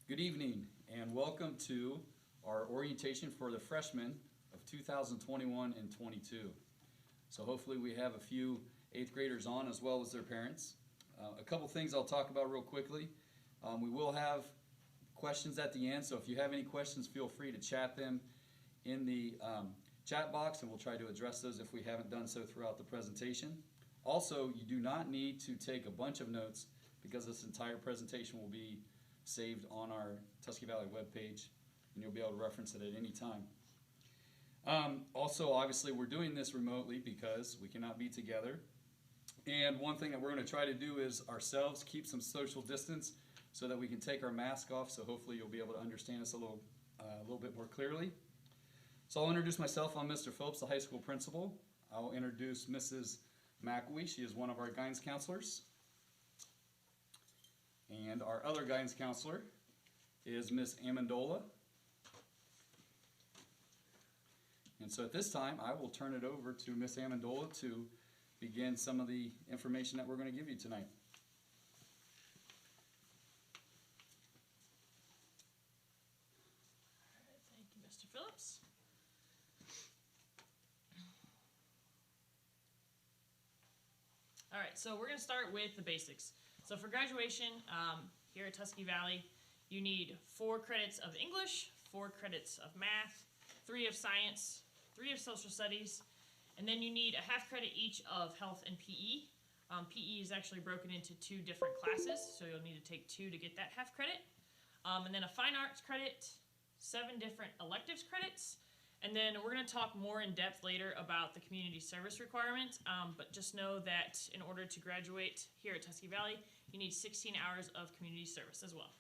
Good evening and welcome to our orientation for the freshmen of 2021 and 22. So hopefully we have a few 8th graders on as well as their parents. A couple things I'll talk about real quickly. We will have questions at the end, so if you have any questions, feel free to chat them in the chat box and we'll try to address those if we haven't done so throughout the presentation. Also, you do not need to take a bunch of notes because this entire presentation will be saved on our Tusky Valley webpage and you'll be able to reference it at any time. Also, obviously, we're doing this remotely because we cannot be together. And one thing that we're going to try to do is ourselves keep some social distance so that we can take our mask off, so hopefully you'll be able to understand us a little bit more clearly. So I'll introduce myself. I'm Mr. Phillips, the high school principal. I'll introduce Mrs. McElwee. She is one of our guidance counselors. And our other guidance counselor is Ms. Amendola. And so at this time, I will turn it over to Ms. Amendola to begin some of the information that we're going to give you tonight. Thank you, Mr. Phillips. All right, so we're going to start with the basics. So for graduation, here at Tusky Valley, you need 4 credits of English, 4 credits of math, 3 of science, 3 of social studies, and then you need a half credit each of health and PE. PE is actually broken into 2 different classes, so you'll need to take 2 to get that half credit. And then a fine arts credit, 7 different electives credits, and then we're going to talk more in depth later about the community service requirement, but just know that in order to graduate here at Tusky Valley, you need 16 hours of community service as well.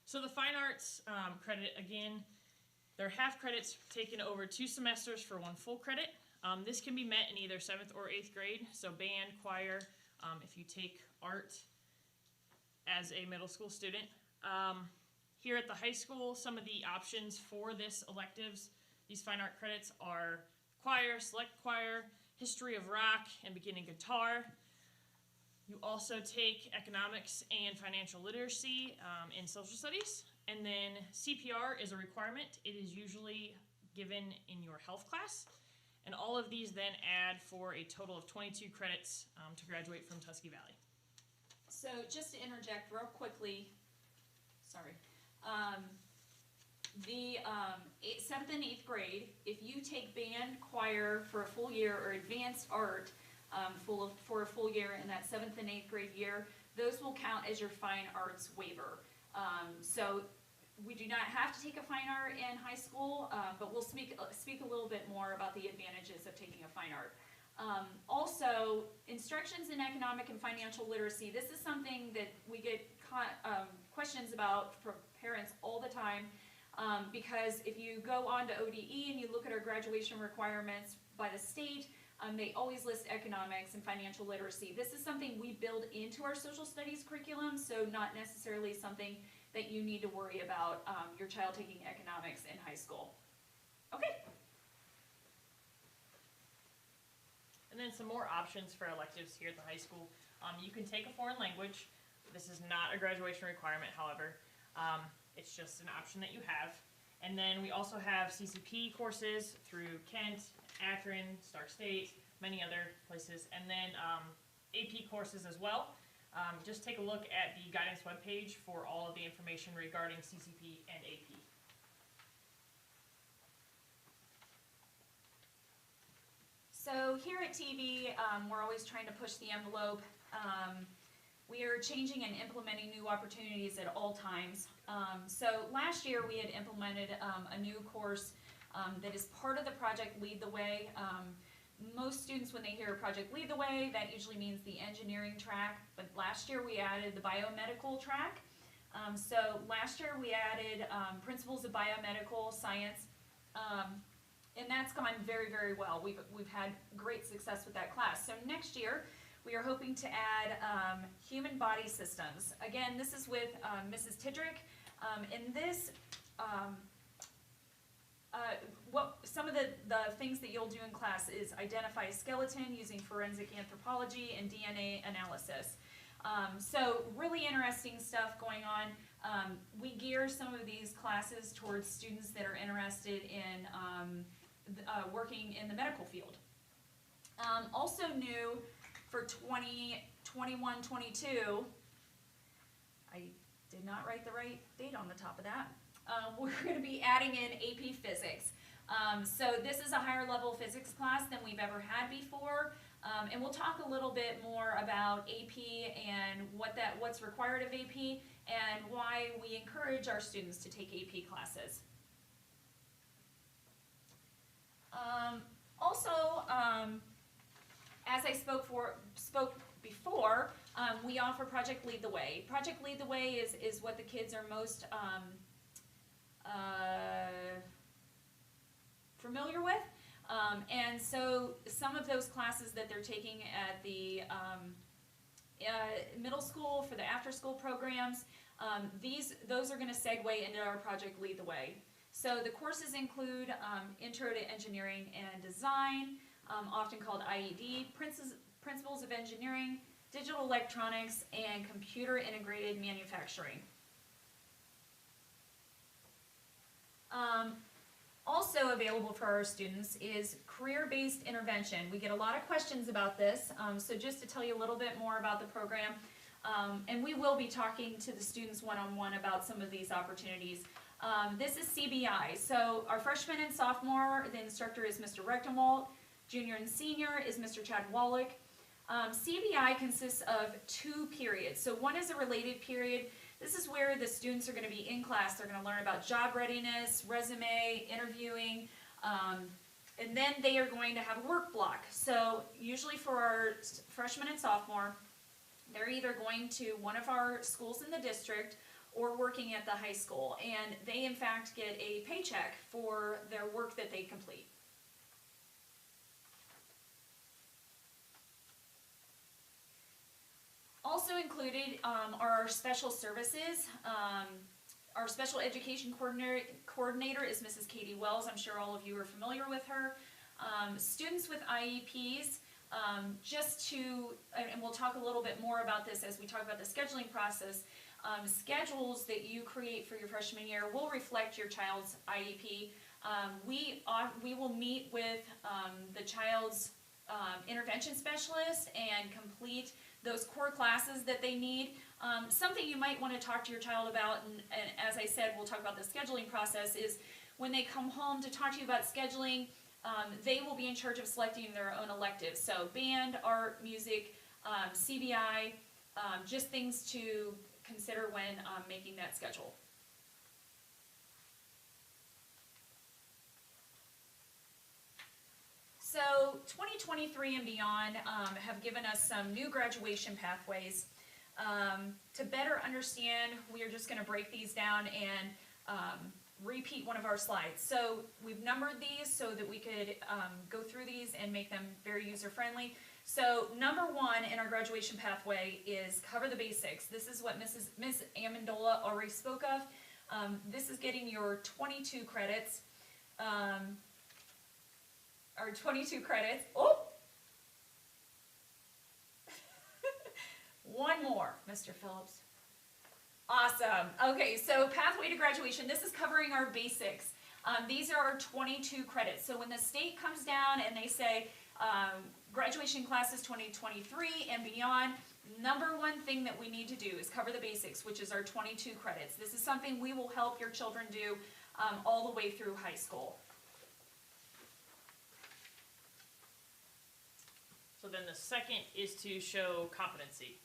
So the fine arts credit, again, they're half credits taken over 2 semesters for 1 full credit. This can be met in either 7th or 8th grade, so band, choir, if you take art as a middle school student. Here at the high school, some of the options for this electives, these fine art credits are choir, select choir, history of rock, and beginning guitar. You also take economics and financial literacy in social studies. And then CPR is a requirement. It is usually given in your health class. And all of these then add for a total of 22 credits to graduate from Tusky Valley. So just to interject real quickly, sorry. The 7th and 8th grade, if you take band, choir for a full year, or advanced art for a full year in that 7th and 8th grade year, those will count as your fine arts waiver. So we do not have to take a fine art in high school, but we'll speak a little bit more about the advantages of taking a fine art. Also, instructions in economic and financial literacy. This is something that we get questions about from parents all the time, because if you go on to ODE and you look at our graduation requirements by the state, they always list economics and financial literacy. This is something we build into our social studies curriculum, so not necessarily something that you need to worry about your child taking economics in high school. Okay. And then some more options for electives here at the high school. You can take a foreign language. This is not a graduation requirement, however. It's just an option that you have. And then we also have CCP courses through Kent, Akron, Stark State, many other places. And then AP courses as well. Just take a look at the guidance webpage for all of the information regarding CCP and AP. So here at TV, we're always trying to push the envelope. We are changing and implementing new opportunities at all times. So last year we had implemented a new course that is part of the project Lead the Way. Most students, when they hear Project Lead the Way, that usually means the engineering track, but last year we added the biomedical track. So last year we added Principles of Biomedical Science, and that's gone very, very well. We've had great success with that class. So next year we are hoping to add Human Body Systems. Again, this is with Mrs. Tidrick. In this, some of the things that you'll do in class is identify a skeleton using forensic anthropology and DNA analysis. So really interesting stuff going on. We gear some of these classes towards students that are interested in working in the medical field. Also new for 2021-22, I did not write the right date on the top of that. We're going to be adding in AP Physics. So this is a higher level physics class than we've ever had before. And we'll talk a little bit more about AP and what's required of AP and why we encourage our students to take AP classes. As I spoke before, we offer Project Lead the Way. Project Lead the Way is what the kids are most familiar with. And so some of those classes that they're taking at the middle school for the after-school programs, those are going to segue into our Project Lead the Way. So the courses include Intro to Engineering and Design, often called IED, Principles of Engineering, Digital Electronics, and Computer Integrated Manufacturing. Also available for our students is career-based intervention. We get a lot of questions about this, so just to tell you a little bit more about the program, and we will be talking to the students one-on-one about some of these opportunities. This is CBI, so our freshman and sophomore, the instructor is Mr. Recktenwalt, junior and senior is Mr. Chad Wallick. CBI consists of 2 periods, so one is a related period. This is where the students are going to be in class. They're going to learn about job readiness, resume, interviewing, and then they are going to have a work block. So usually for our freshmen and sophomore, they're either going to one of our schools in the district or working at the high school, and they in fact get a paycheck for their work that they complete. Also included are our special services. Our special education coordinator is Mrs. Katie Wells. I'm sure all of you are familiar with her. Students with IEPs, and we'll talk a little bit more about this as we talk about the scheduling process. Schedules that you create for your freshman year will reflect your child's IEP. We will meet with the child's intervention specialist and complete those core classes that they need. Something you might want to talk to your child about, and as I said, we'll talk about the scheduling process, is when they come home to talk to you about scheduling, they will be in charge of selecting their own electives. So band, art, music, CBI, just things to consider when making that schedule. So 2023 and beyond have given us some new graduation pathways. To better understand, we are just going to break these down and repeat one of our slides. So we've numbered these so that we could go through these and make them very user-friendly. So number 1 in our graduation pathway is cover the basics. This is what Ms. Amendola already spoke of. This is getting your 22 credits. Our 22 credits. Oh! One more, Mr. Phillips. Awesome. Okay, so pathway to graduation. This is covering our basics. These are our 22 credits. So when the state comes down and they say graduation classes 2023 and beyond, number 1 thing that we need to do is cover the basics, which is our 22 credits. This is something we will help your children do all the way through high school. So then the second is to show competency.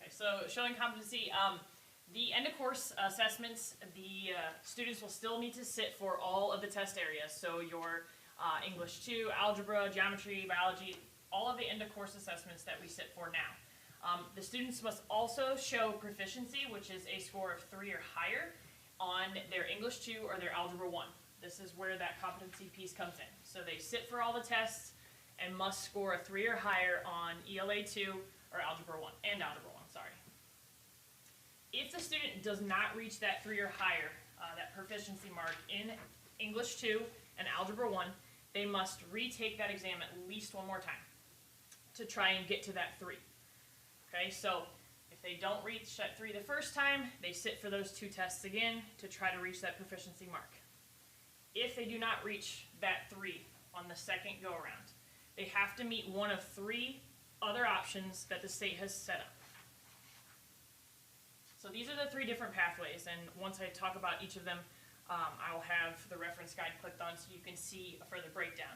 Okay, so showing competency, the end of course assessments, the students will still need to sit for all of the test areas. So your English 2, algebra, geometry, biology, all of the end of course assessments that we sit for now. The students must also show proficiency, which is a score of 3 or higher on their English 2 or their algebra 1. This is where that competency piece comes in. So they sit for all the tests and must score a 3 or higher on ELA 2 or Algebra 1, and Algebra 1, sorry. If the student does not reach that 3 or higher, that proficiency mark in English 2 and Algebra 1, they must retake that exam at least one more time to try and get to that 3. Okay, so if they don't reach that 3 the first time, they sit for those 2 tests again to try to reach that proficiency mark. If they do not reach that 3 on the second go around, they have to meet one of 3 other options that the state has set up. So these are the 3 different pathways, and once I talk about each of them, I will have the reference guide clicked on so you can see a further breakdown.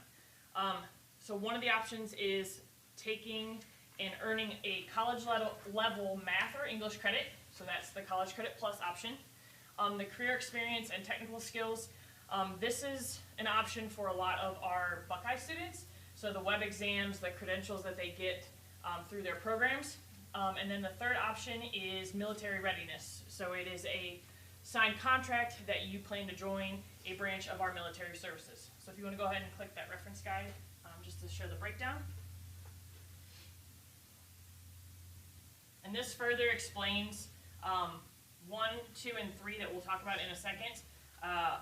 So one of the options is taking and earning a college level math or English credit, so that's the college credit plus option. The career experience and technical skills, this is an option for a lot of our Buckeye students, so the web exams, the credentials that they get through their programs. And then the third option is military readiness. So it is a signed contract that you plan to join a branch of our military services. So if you want to go ahead and click that reference guide just to show the breakdown. And this further explains 1, 2, and 3 that we'll talk about in a second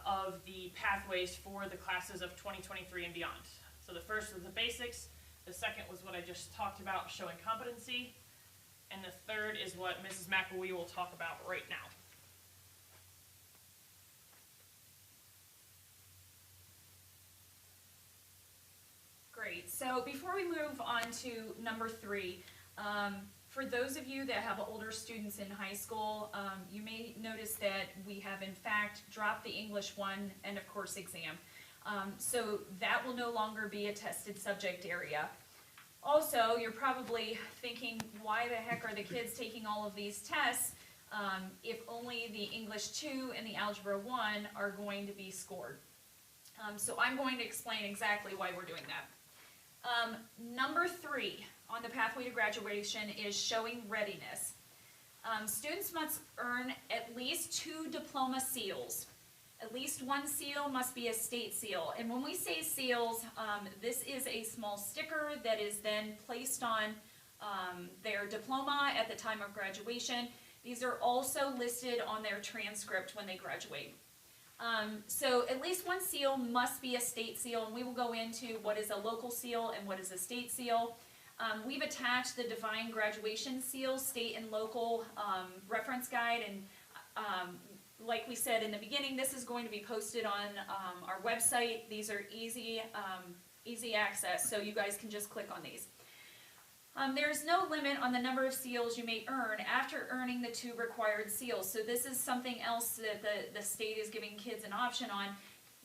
of the pathways for the classes of 2023 and beyond. So the first was the basics. The second was what I just talked about, showing competency. And the third is what Mrs. McElwee will talk about right now. Great. So before we move on to number 3, for those of you that have older students in high school, you may notice that we have in fact dropped the English 1 end of course exam. So that will no longer be a tested subject area. Also, you're probably thinking, why the heck are the kids taking all of these tests if only the English 2 and the Algebra 1 are going to be scored? So I'm going to explain exactly why we're doing that. Number 3 on the pathway to graduation is showing readiness. Students must earn at least 2 diploma seals. At least 1 seal must be a state seal. And when we say seals, this is a small sticker that is then placed on their diploma at the time of graduation. These are also listed on their transcript when they graduate. So at least 1 seal must be a state seal, and we will go into what is a local seal and what is a state seal. We've attached the Divine Graduation Seals, state and local reference guide, and like we said in the beginning, this is going to be posted on our website. These are easy access, so you guys can just click on these. There's no limit on the number of seals you may earn after earning the 2 required seals. So this is something else that the state is giving kids an option on.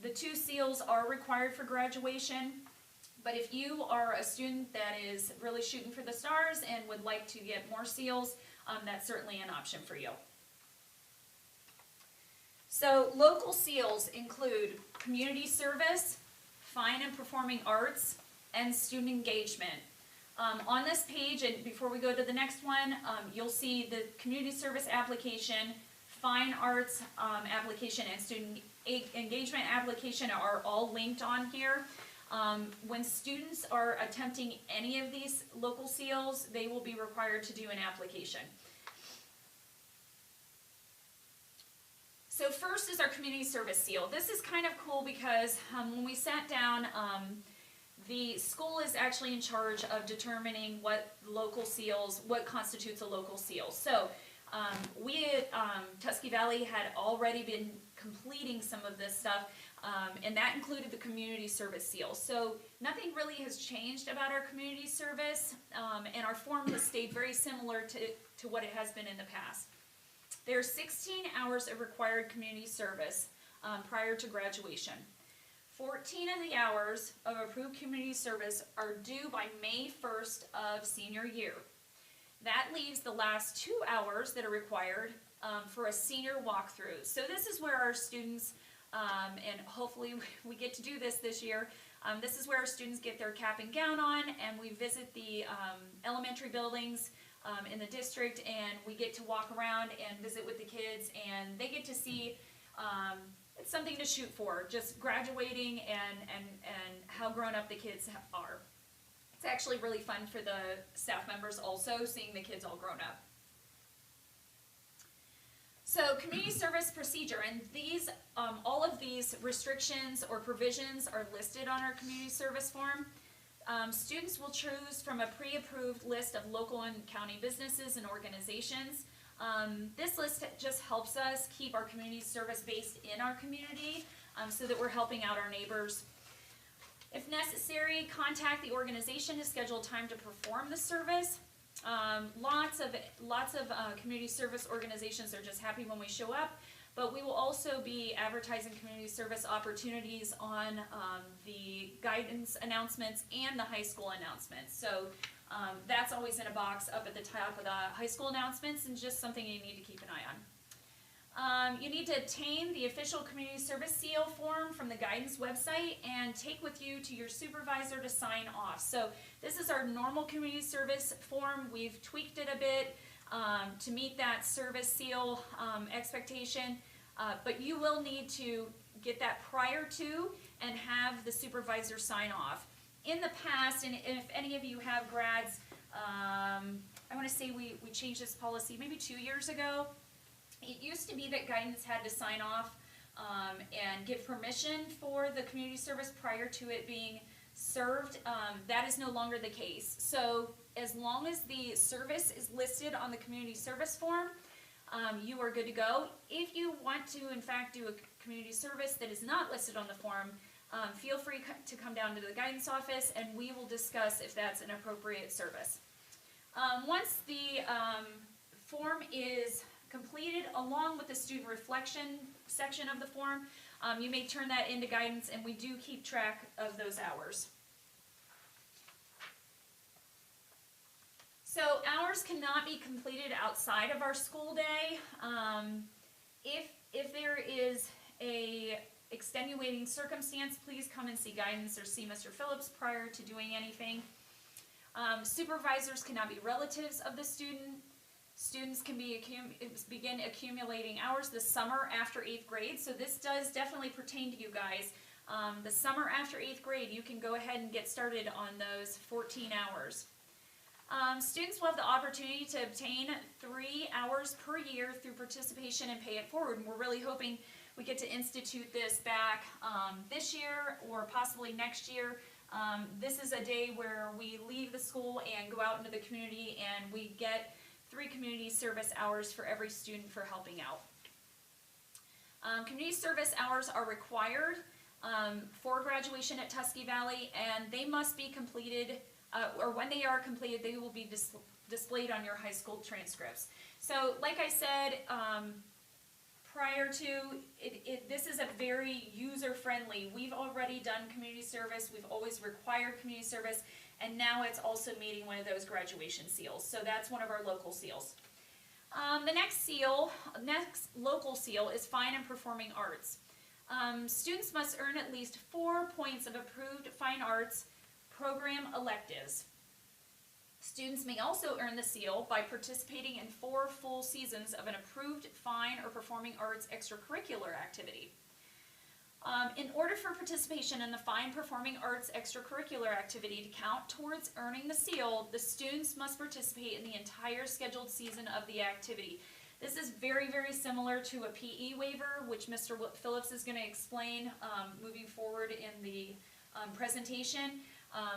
The 2 seals are required for graduation, but if you are a student that is really shooting for the stars and would like to get more seals, that's certainly an option for you. So local seals include community service, fine and performing arts, and student engagement. On this page, and before we go to the next one, you'll see the community service application, fine arts application, and student engagement application are all linked on here. When students are attempting any of these local seals, they will be required to do an application. So first is our community service seal. This is kind of cool because when we sat down, the school is actually in charge of determining what constitutes a local seal. So we at Tusky Valley had already been completing some of this stuff, and that included the community service seal. So nothing really has changed about our community service, and our form has stayed very similar to what it has been in the past. There are 16 hours of required community service prior to graduation. 14 of the hours of approved community service are due by May 1st of senior year. That leaves the last 2 hours that are required for a senior walkthrough. So this is where our students, and hopefully we get to do this year, this is where our students get their cap and gown on, and we visit the elementary buildings in the district, and we get to walk around and visit with the kids, and they get to see it's something to shoot for, just graduating and how grown up the kids are. It's actually really fun for the staff members also, seeing the kids all grown up. So community service procedure, and these, all of these restrictions or provisions are listed on our community service form. Students will choose from a pre-approved list of local and county businesses and organizations. This list just helps us keep our community service based in our community, so that we're helping out our neighbors. If necessary, contact the organization to schedule time to perform the service. Lots of community service organizations are just happy when we show up, but we will also be advertising community service opportunities on the guidance announcements and the high school announcements. So that's always in a box up at the top of the high school announcements, and just something you need to keep an eye on. You need to obtain the official community service seal form from the guidance website and take with you to your supervisor to sign off. So this is our normal community service form. We've tweaked it a bit to meet that service seal expectation, but you will need to get that prior to and have the supervisor sign off. In the past, and if any of you have grads, I want to say we changed this policy maybe 2 years ago. It used to be that guidance had to sign off and give permission for the community service prior to it being served. That is no longer the case. So as long as the service is listed on the community service form, you are good to go. If you want to, in fact, do a community service that is not listed on the form, feel free to come down to the guidance office and we will discuss if that's an appropriate service. Once the form is completed, along with the student reflection section of the form, you may turn that into guidance, and we do keep track of those hours. So hours cannot be completed outside of our school day. If there is a extenuating circumstance, please come and see guidance or see Mr. Phillips prior to doing anything. Supervisors cannot be relatives of the student. Students can begin accumulating hours the summer after 8th grade, so this does definitely pertain to you guys. The summer after 8th grade, you can go ahead and get started on those 14 hours. Students will have the opportunity to obtain 3 hours per year through participation and pay it forward, and we're really hoping we get to institute this back this year or possibly next year. This is a day where we leave the school and go out into the community, and we get 3 community service hours for every student for helping out. Community service hours are required for graduation at Tusky Valley, and they must be completed, or when they are completed, they will be displayed on your high school transcripts. So, like I said, prior to, this is a very user-friendly. We've already done community service, we've always required community service, and now it's also meeting one of those graduation seals. So that's one of our local seals. The next local seal is fine and performing arts. Students must earn at least 4 points of approved fine arts program electives. Students may also earn the seal by participating in 4 full seasons of an approved fine or performing arts extracurricular activity. In order for participation in the fine performing arts extracurricular activity to count towards earning the seal, the students must participate in the entire scheduled season of the activity. This is very, very similar to a PE waiver, which Mr. Phillips is going to explain moving forward in the presentation.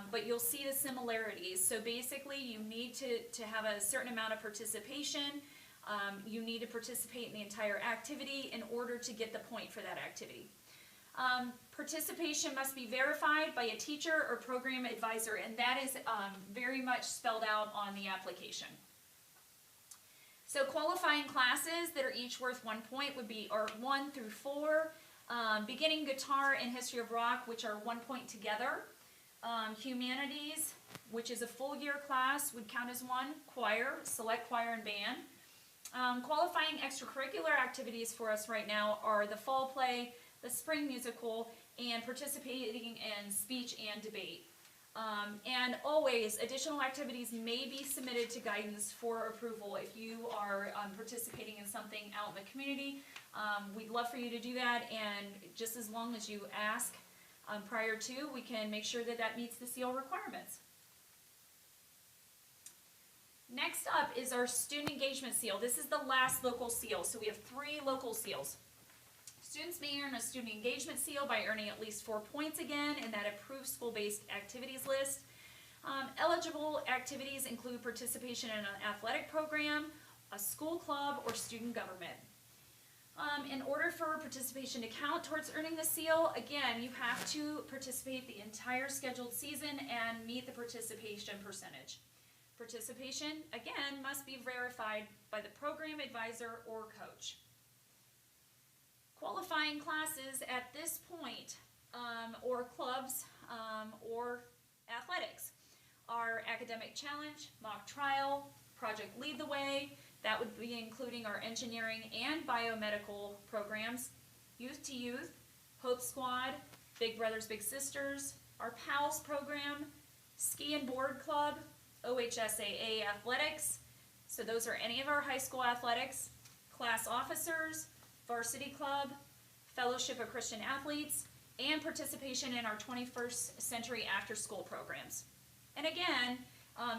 But you'll see the similarities. So basically, you need to have a certain amount of participation. You need to participate in the entire activity in order to get the point for that activity. Participation must be verified by a teacher or program advisor, and that is very much spelled out on the application. So qualifying classes that are each worth 1 point would be 1 through 4, beginning guitar and history of rock, which are 1 point together. Humanities, which is a full year class, would count as 1. Choir, select choir and band. Qualifying extracurricular activities for us right now are the fall play, the spring musical, and participating in speech and debate. And always, additional activities may be submitted to guidance for approval if you are participating in something out in the community. We'd love for you to do that, and just as long as you ask prior to, we can make sure that that meets the seal requirements. Next up is our student engagement seal. This is the last local seal, so we have 3 local seals. Students may earn a student engagement seal by earning at least 4 points again in that approved school-based activities list. Eligible activities include participation in an athletic program, a school club, or student government. In order for participation to count towards earning the seal, again, you have to participate the entire scheduled season and meet the participation percentage. Participation, again, must be verified by the program advisor or coach. Qualifying classes at this point, or clubs, or athletics, are academic challenge, mock trial, project lead the way. That would be including our engineering and biomedical programs, youth to youth, Hope Squad, Big Brothers Big Sisters, our PALS program, ski and board club, OHSAA athletics. So those are any of our high school athletics, class officers, varsity club, fellowship of Christian athletes, and participation in our 21st century after school programs. And again,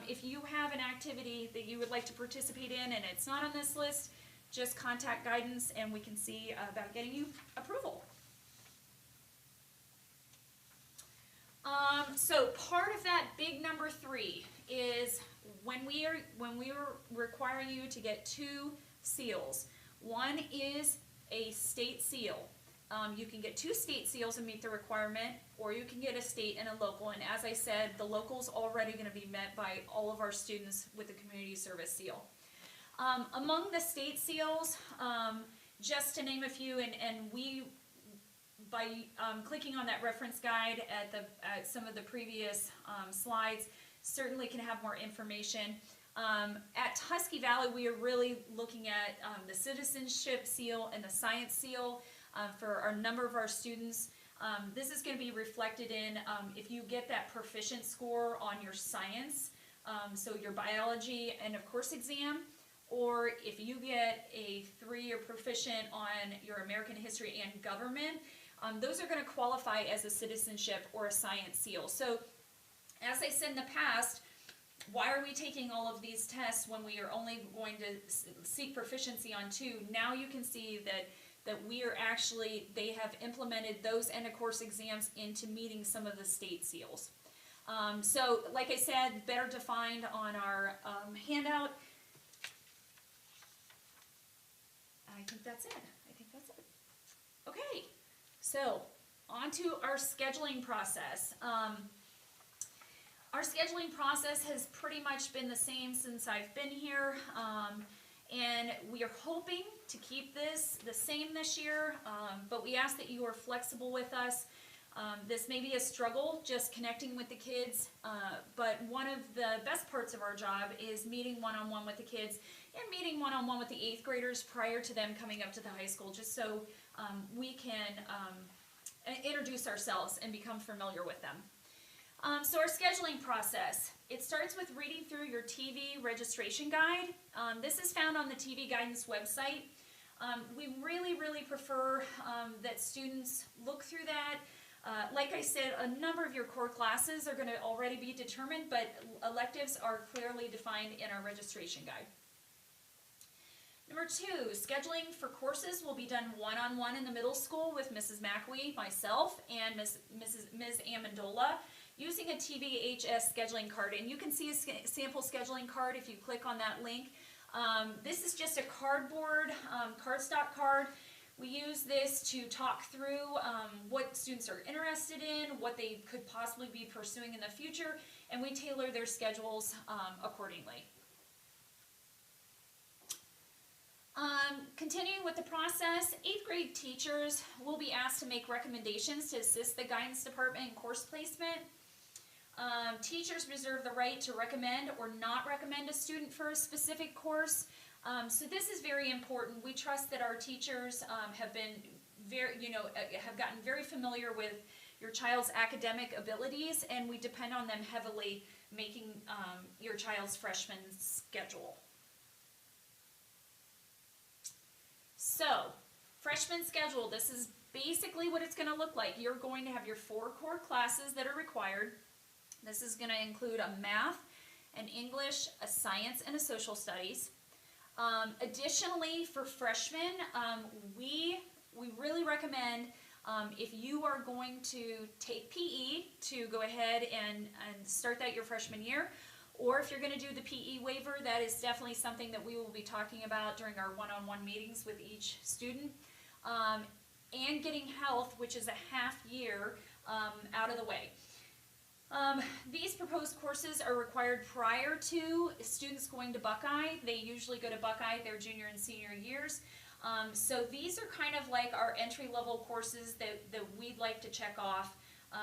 if you have an activity that you would like to participate in and it's not on this list, just contact guidance and we can see about getting you approval. So part of that big number 3 is when we are requiring you to get 2 seals. One is a state seal. You can get 2 state seals and meet the requirement, or you can get a state and a local. And as I said, the local's already going to be met by all of our students with the community service seal. Among the state seals, just to name a few, and we, by clicking on that reference guide at some of the previous slides, certainly can have more information. At Tusky Valley, we are really looking at the citizenship seal and the science seal for a number of our students. This is going to be reflected in if you get that proficient score on your science, so your biology and of course exam, or if you get a 3 or proficient on your American history and government, those are going to qualify as a citizenship or a science seal. So as I said in the past, why are we taking all of these tests when we are only going to seek proficiency on 2? Now you can see that we are actually, they have implemented those end of course exams into meeting some of the state seals. So like I said, better defined on our handout. I think that's it. Okay, so on to our scheduling process. Our scheduling process has pretty much been the same since I've been here, and we are hoping to keep this the same this year, but we ask that you are flexible with us. This may be a struggle, just connecting with the kids, but one of the best parts of our job is meeting one-on-one with the kids and meeting one-on-one with the 8th graders prior to them coming up to the high school, just so we can introduce ourselves and become familiar with them. So our scheduling process, it starts with reading through your TV registration guide. This is found on the TV guidance website. We really prefer that students look through that. Like I said, a number of your core classes are going to already be determined, but electives are clearly defined in our registration guide. Number 2, scheduling for courses will be done one-on-one in the middle school with Mrs. McElwee, myself, and Ms. Amendola, using a TVHS scheduling card. And you can see a sample scheduling card if you click on that link. This is just a cardboard cardstock card. We use this to talk through what students are interested in, what they could possibly be pursuing in the future, and we tailor their schedules accordingly. Continuing with the process, 8th grade teachers will be asked to make recommendations to assist the guidance department in course placement. Teachers reserve the right to recommend or not recommend a student for a specific course. So this is very important. We trust that our teachers have been have gotten very familiar with your child's academic abilities, and we depend on them heavily making your child's freshman schedule. So, freshman schedule, this is basically what it's going to look like. You're going to have your 4 core classes that are required. This is going to include a math an English, a science, and a social studies. Additionally, for freshmen, we really recommend if you are going to take PE to go ahead and start that your freshman year, or if you're going to do the PE waiver, that is definitely something that we will be talking about during our one-on-one meetings with each student. And getting health, which is a half year, out of the way. These proposed courses are required prior to students going to Buckeye. They usually go to Buckeye their junior and senior years. So these are kind of like our entry-level courses that we'd like to check off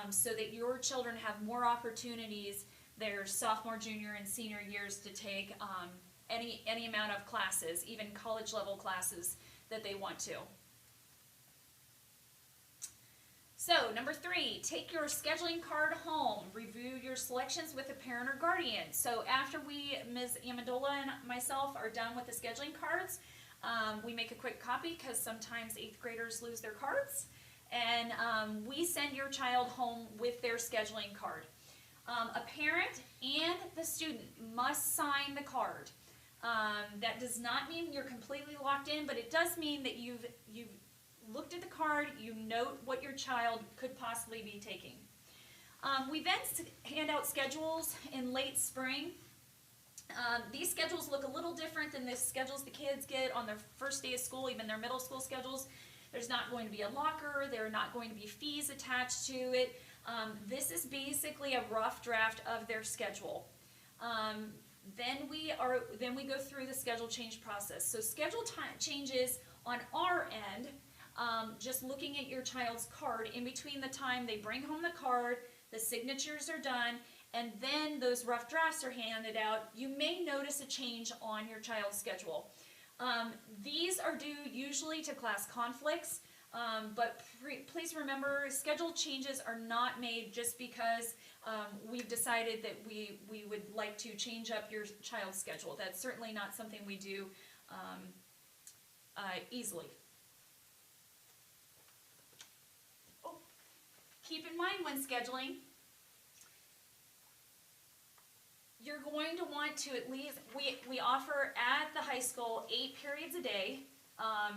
so that your children have more opportunities their sophomore, junior, and senior years to take any amount of classes, even college-level classes that they want to. So, number 3, take your scheduling card home. Review your selections with a parent or guardian. So after Ms. Amendola and myself are done with the scheduling cards, we make a quick copy because sometimes 8th graders lose their cards. And we send your child home with their scheduling card. A parent and the student must sign the card. That does not mean you're completely locked in, but it does mean that you've looked at the card, you note what your child could possibly be taking. We then hand out schedules in late spring. These schedules look a little different than the schedules the kids get on their first day of school, even their middle school schedules. There's not going to be a locker, there are not going to be fees attached to it. This is basically a rough draft of their schedule. Then we go through the schedule change process. So schedule changes on our end, just looking at your child's card, in between the time they bring home the card, the signatures are done, and then those rough drafts are handed out, you may notice a change on your child's schedule. These are due usually to class conflicts, but please remember, schedule changes are not made just because we've decided that we would like to change up your child's schedule. That's certainly not something we do easily. Keep in mind when scheduling, you're going to want to at least, we offer at the high school 8 periods a day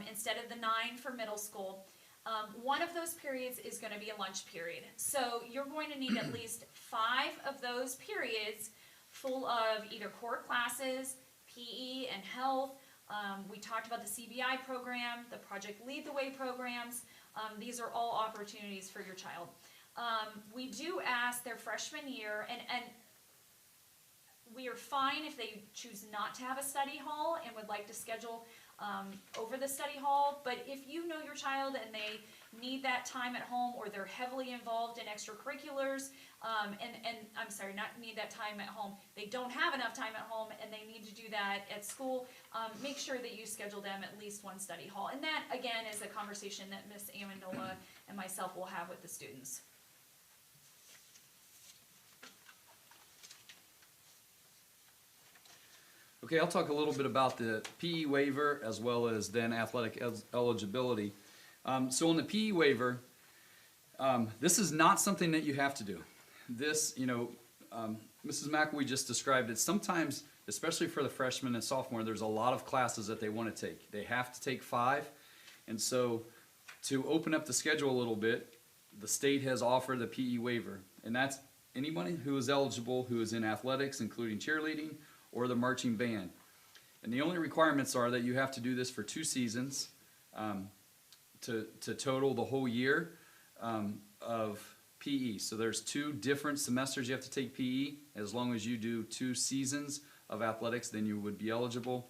instead of the 9 for middle school. One of those periods is going to be a lunch period. So you're going to need at least 5 of those periods full of either core classes, PE and health. We talked about the CBI program, the Project Lead the Way programs. These are all opportunities for your child. We do ask their freshman year, and we are fine if they choose not to have a study hall and would like to schedule over the study hall, but if you know your child and they need that time at home, or they're heavily involved in extracurriculars, and I'm sorry, not need that time at home, they don't have enough time at home and they need to do that at school, make sure that you schedule them at least one study hall. And that, again, is a conversation that Ms. Amendola and myself will have with the students. Okay, I'll talk a little bit about the PE waiver as well as then athletic eligibility. So on the PE waiver, this is not something that you have to do. This, Mrs. McElwee just described it. Sometimes, especially for the freshman and sophomore, there's a lot of classes that they want to take. They have to take 5. And so to open up the schedule a little bit, the state has offered the PE waiver. And that's anybody who is eligible who is in athletics, including cheerleading, or the marching band. And the only requirements are that you have to do this for 2 seasons to total the whole year of PE. So there's 2 different semesters you have to take PE. As long as you do 2 seasons of athletics, then you would be eligible.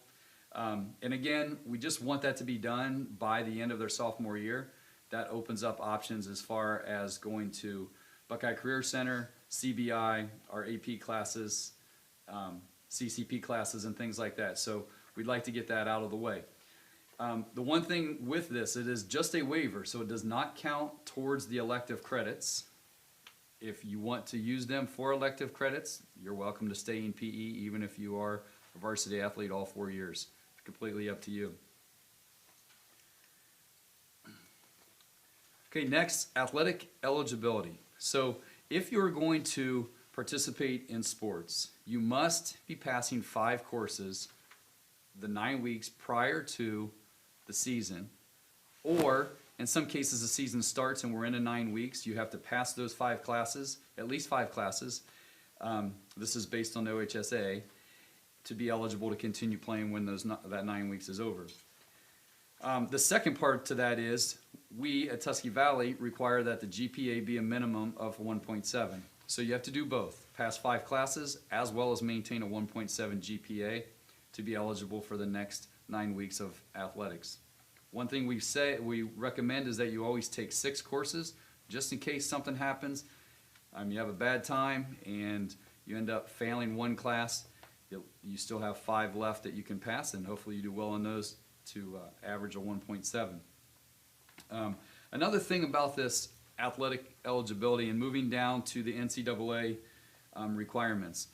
And again, we just want that to be done by the end of their sophomore year. That opens up options as far as going to Buckeye Career Center, CBI, our AP classes, CCP classes, and things like that. So we'd like to get that out of the way. The one thing with this, it is just a waiver, so it does not count towards the elective credits. If you want to use them for elective credits, you're welcome to stay in PE, even if you are a varsity athlete all 4 years. It's completely up to you. Okay, next, athletic eligibility. So if you're going to participate in sports. You must be passing 5 courses the 9 weeks prior to the season, or in some cases the season starts and we're into 9 weeks. You have to pass those 5 classes, at least 5 classes. This is based on OHSA, to be eligible to continue playing when that 9 weeks is over. The second part to that is we at Tusky Valley require that the GPA be a minimum of 1.7. So you have to do both, pass 5 classes as well as maintain a 1.7 GPA to be eligible for the next 9 weeks of athletics. One thing we recommend is that you always take 6 courses just in case something happens. You have a bad time and you end up failing 1 class. You still have 5 left that you can pass, and hopefully you do well on those to average a 1.7. Another thing about this athletic eligibility and moving down to the NCAA requirements,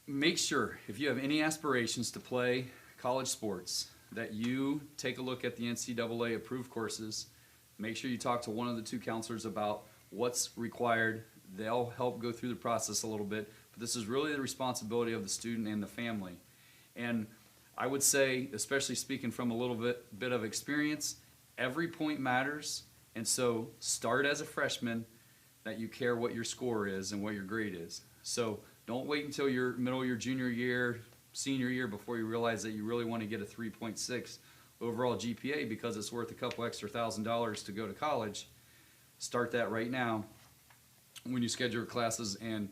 make sure if you have any aspirations to play college sports that you take a look at the NCAA approved courses. Make sure you talk to one of the 2 counselors about what's required. They'll help go through the process a little bit, but this is really the responsibility of the student and the family. And I would say, especially speaking from a little bit of experience, every point matters, and so start as a freshman that you care what your score is and what your grade is. So don't wait until your middle of your junior year, senior year before you realize that you really want to get a 3.6 overall GPA because it's worth a couple extra $1,000 to go to college. Start that right now when you schedule your classes and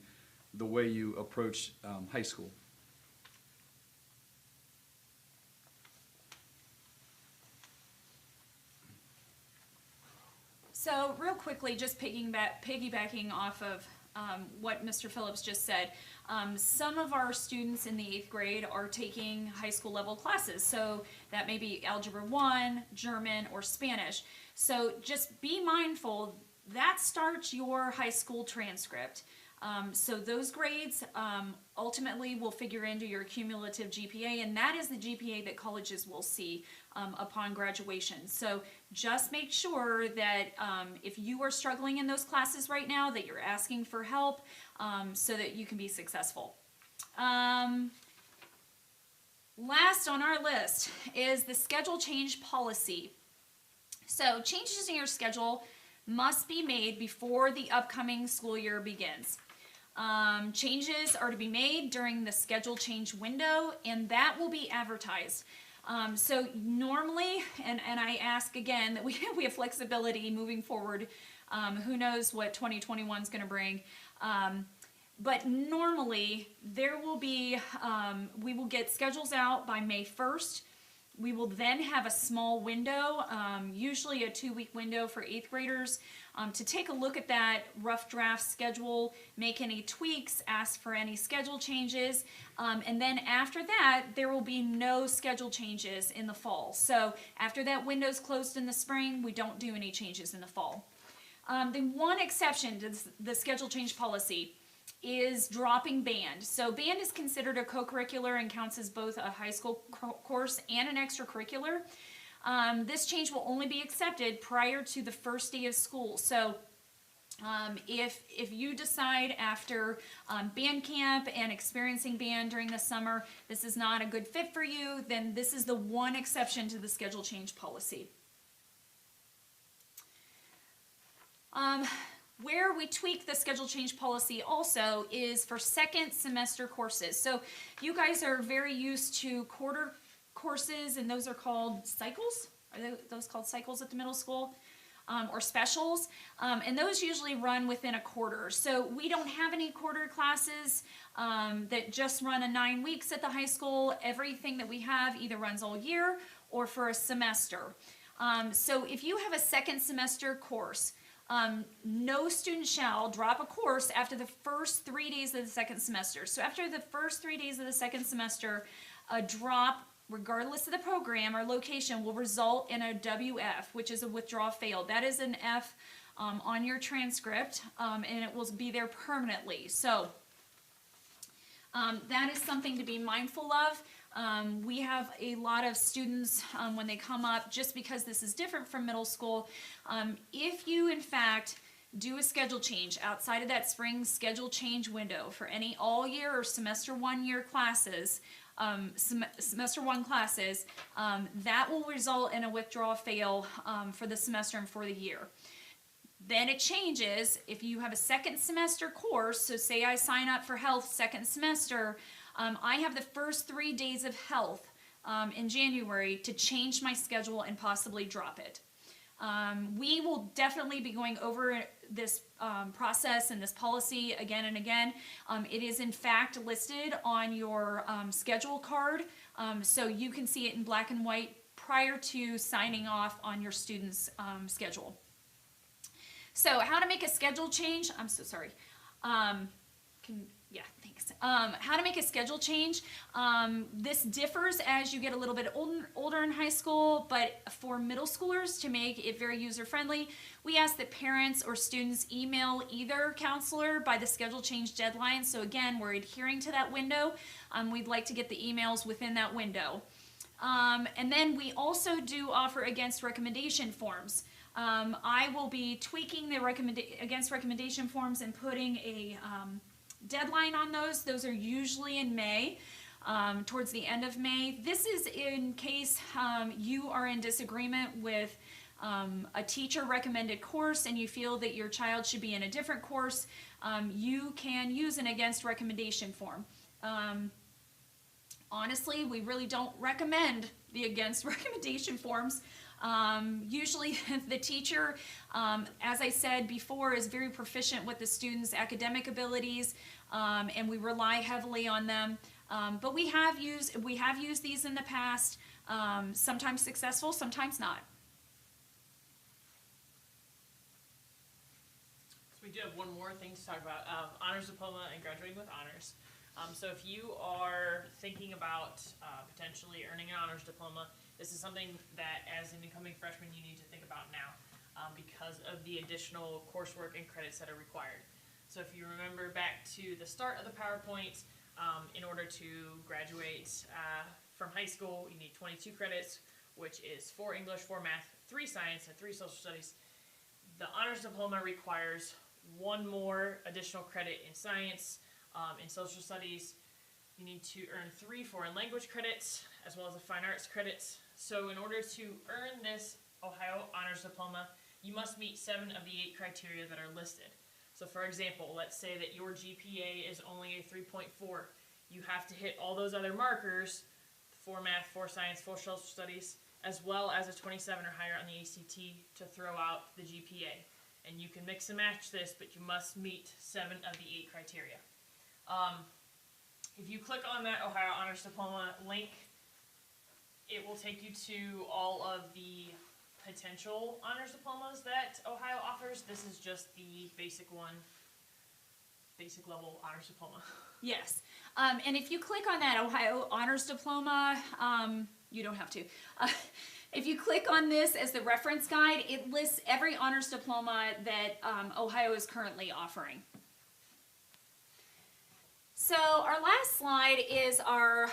the way you approach high school. So real quickly, just piggybacking off of what Mr. Phillips just said, some of our students in the 8th grade are taking high school level classes. So that may be Algebra 1, German, or Spanish. So just be mindful, that starts your high school transcript. So those grades ultimately will figure into your cumulative GPA, and that is the GPA that colleges will see upon graduation. So just make sure that if you are struggling in those classes right now, that you're asking for help so that you can be successful. Last on our list is the schedule change policy. So changes in your schedule must be made before the upcoming school year begins. Changes are to be made during the schedule change window, and that will be advertised. So normally, and I ask again that we have flexibility moving forward. Who knows what 2021 is going to bring. But normally, there will be, we will get schedules out by May 1st. We will then have a small window, usually a 2-week window for 8th graders, to take a look at that rough draft schedule, make any tweaks, ask for any schedule changes, and then after that, there will be no schedule changes in the fall. So after that window's closed in the spring, we don't do any changes in the fall. The one exception to the schedule change policy is dropping band. So band is considered a co-curricular and counts as both a high school course and an extracurricular. This change will only be accepted prior to the first day of school. So if you decide after band camp and experiencing band during the summer, this is not a good fit for you, then this is the one exception to the schedule change policy. Where we tweak the schedule change policy also is for second semester courses. So you guys are very used to quarter courses, and those are called cycles. Are those called cycles at the middle school? Or specials, and those usually run within a quarter. So we don't have any quarter classes that just run a 9 weeks at the high school. Everything that we have either runs all year or for a semester. So if you have a second semester course, no student shall drop a course after the first 3 days of the second semester. So after the first 3 days of the second semester, a drop, regardless of the program or location, will result in a WF, which is a withdraw failed. That is an F on your transcript, and it will be there permanently. So that is something to be mindful of. We have a lot of students when they come up, just because this is different from middle school, if you in fact do a schedule change outside of that spring schedule change window for any all year or semester 1 year classes, semester 1 classes, that will result in a withdraw fail for the semester and for the year. Then it changes if you have a second semester course. So say I sign up for health second semester, I have the first 3 days of health in January to change my schedule and possibly drop it. We will definitely be going over this process and this policy again and again. It is in fact listed on your schedule card, so you can see it in black and white prior to signing off on your student's schedule. So how to make a schedule change, I'm so sorry. Yeah, thanks. How to make a schedule change. This differs as you get a little bit older in high school, but for middle schoolers, to make it very user-friendly, we ask that parents or students email either counselor by the schedule change deadline. So again, we're adhering to that window. We'd like to get the emails within that window. And then we also do offer against recommendation forms. I will be tweaking the against recommendation forms and putting a deadline on those. Those are usually in May, towards the end of May. This is in case you are in disagreement with a teacher recommended course and you feel that your child should be in a different course. You can use an against recommendation form. Honestly, we really don't recommend the against recommendation forms. Usually the teacher, as I said before, is very proficient with the students' academic abilities, and we rely heavily on them. But we have used these in the past, sometimes successful, sometimes not. So we do have one more thing to talk about, honors diploma and graduating with honors. So if you are thinking about potentially earning an honors diploma, this is something that as an incoming freshman you need to think about now because of the additional coursework and credits that are required. So if you remember back to the start of the PowerPoint, in order to graduate from high school, you need 22 credits, which is 4 English, 4 math, 3 science, and 3 social studies. The honors diploma requires 1 more additional credit in science. In social studies, you need to earn 3 foreign language credits, as well as the fine arts credits. So in order to earn this Ohio Honors Diploma, you must meet 7 of the 8 criteria that are listed. So for example, let's say that your GPA is only a 3.4. You have to hit all those other markers, 4 math, 4 science, 4 social studies, as well as a 27 or higher on the ACT to throw out the GPA. And you can mix and match this, but you must meet 7 of the 8 criteria. If you click on that Ohio Honors Diploma link, it will take you to all of the potential honors diplomas that Ohio offers. This is just the basic one, basic level honors diploma. Yes, and if you click on that Ohio Honors Diploma, you don't have to. If you click on this as the reference guide, it lists every honors diploma that Ohio is currently offering. So our last slide is our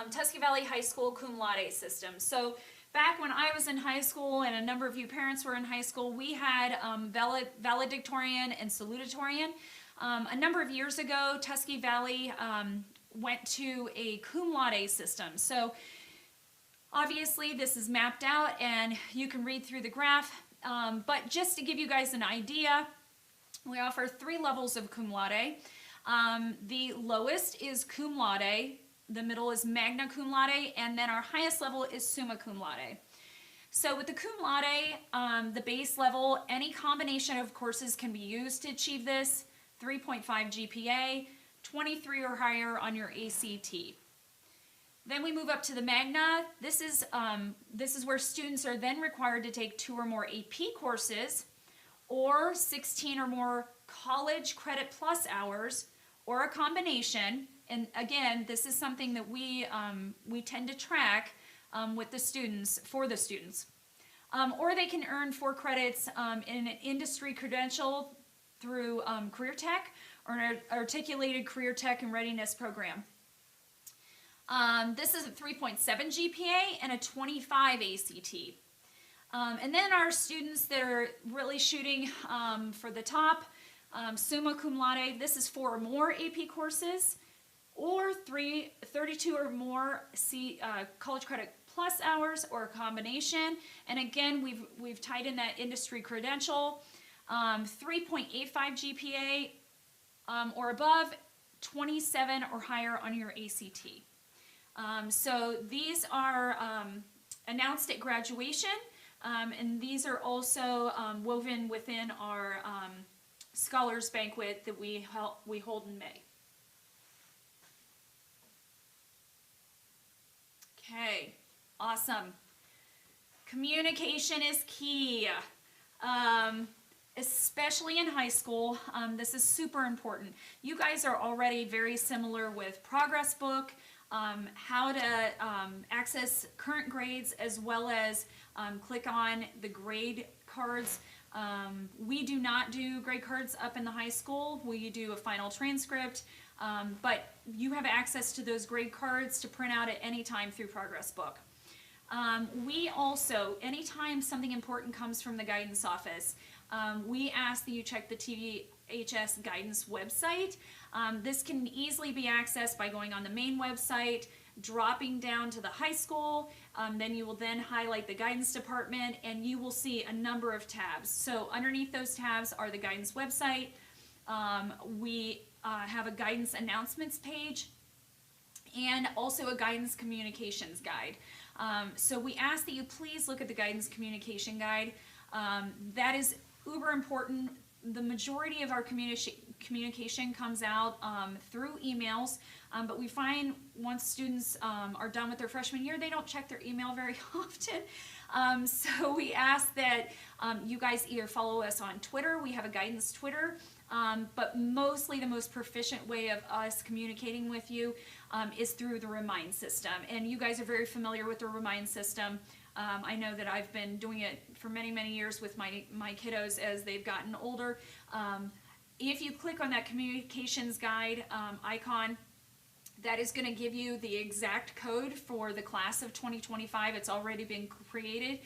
Tusky Valley High School cum laude system. So back when I was in high school and a number of you parents were in high school, we had valedictorian and salutatorian. A number of years ago, Tusky Valley went to a cum laude system. So obviously this is mapped out and you can read through the graph, but just to give you guys an idea, we offer 3 levels of cum laude. The lowest is cum laude, the middle is magna cum laude, and then our highest level is summa cum laude. So with the cum laude, the base level, any combination of courses can be used to achieve this, 3.5 GPA, 23 or higher on your ACT. Then we move up to the magna. This is where students are then required to take 2 or more AP courses, or 16 or more college credit plus hours, or a combination. And again, this is something that we tend to track with the students, for the students. Or they can earn 4 credits in an industry credential through Career Tech or an articulated Career Tech and Readiness program. This is a 3.7 GPA and a 25 ACT. And then our students that are really shooting for the top, summa cum laude, this is 4 or more AP courses, or 32 or more college credit plus hours, or a combination. And again, we've tied in that industry credential, 3.85 GPA or above, 27 or higher on your ACT. So these are announced at graduation, and these are also woven within our Scholars Banquet that we hold in May. Okay, awesome. Communication is key, especially in high school. This is super important. You guys are already very similar with Progress Book, how to access current grades, as well as click on the grade cards. We do not do grade cards up in the high school. We do a final transcript, but you have access to those grade cards to print out at any time through Progress Book. We also, anytime something important comes from the guidance office, we ask that you check the TVHS guidance website. This can easily be accessed by going on the main website, dropping down to the high school, then you will then highlight the guidance department, and you will see a number of tabs. So underneath those tabs are the guidance website. We have a guidance announcements page, and also a guidance communications guide. So we ask that you please look at the guidance communication guide. That is uber important. The majority of our communication comes out through emails, but we find once students are done with their freshman year, they don't check their email very often. So we ask that you guys either follow us on Twitter. We have a guidance Twitter, but mostly the most proficient way of us communicating with you is through the Remind system. And you guys are very familiar with the Remind system. I know that I've been doing it for many, many years with my kiddos as they've gotten older. If you click on that communications guide icon, that is going to give you the exact code for the class of 2025. It's already been created.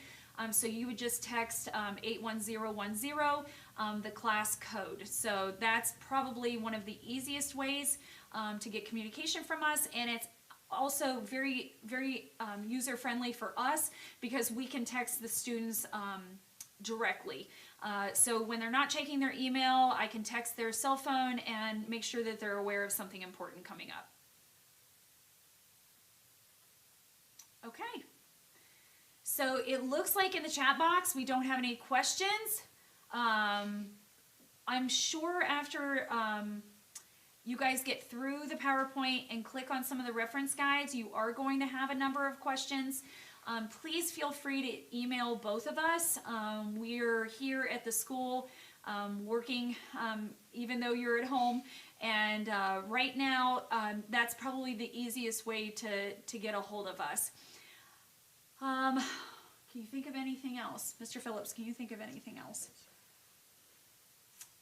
So you would just text 81010, the class code. So that's probably one of the easiest ways to get communication from us, and it's also very, very user-friendly for us because we can text the students directly. So when they're not checking their email, I can text their cell phone and make sure that they're aware of something important coming up. Okay. So it looks like in the chat box we don't have any questions. I'm sure after you guys get through the PowerPoint and click on some of the reference guides, you are going to have a number of questions. Please feel free to email both of us. We're here at the school working even though you're at home. And right now, that's probably the easiest way to get a hold of us. Can you think of anything else? Mr. Phillips, can you think of anything else?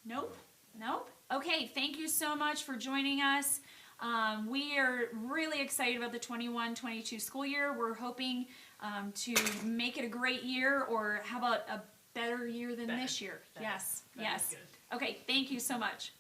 Nope. Nope. Okay, thank you so much for joining us. We are really excited about the 21-22 school year. We're hoping to make it a great year, or how about a better year than this year? Better. Yes, That yes. is good. Okay, thank you so much.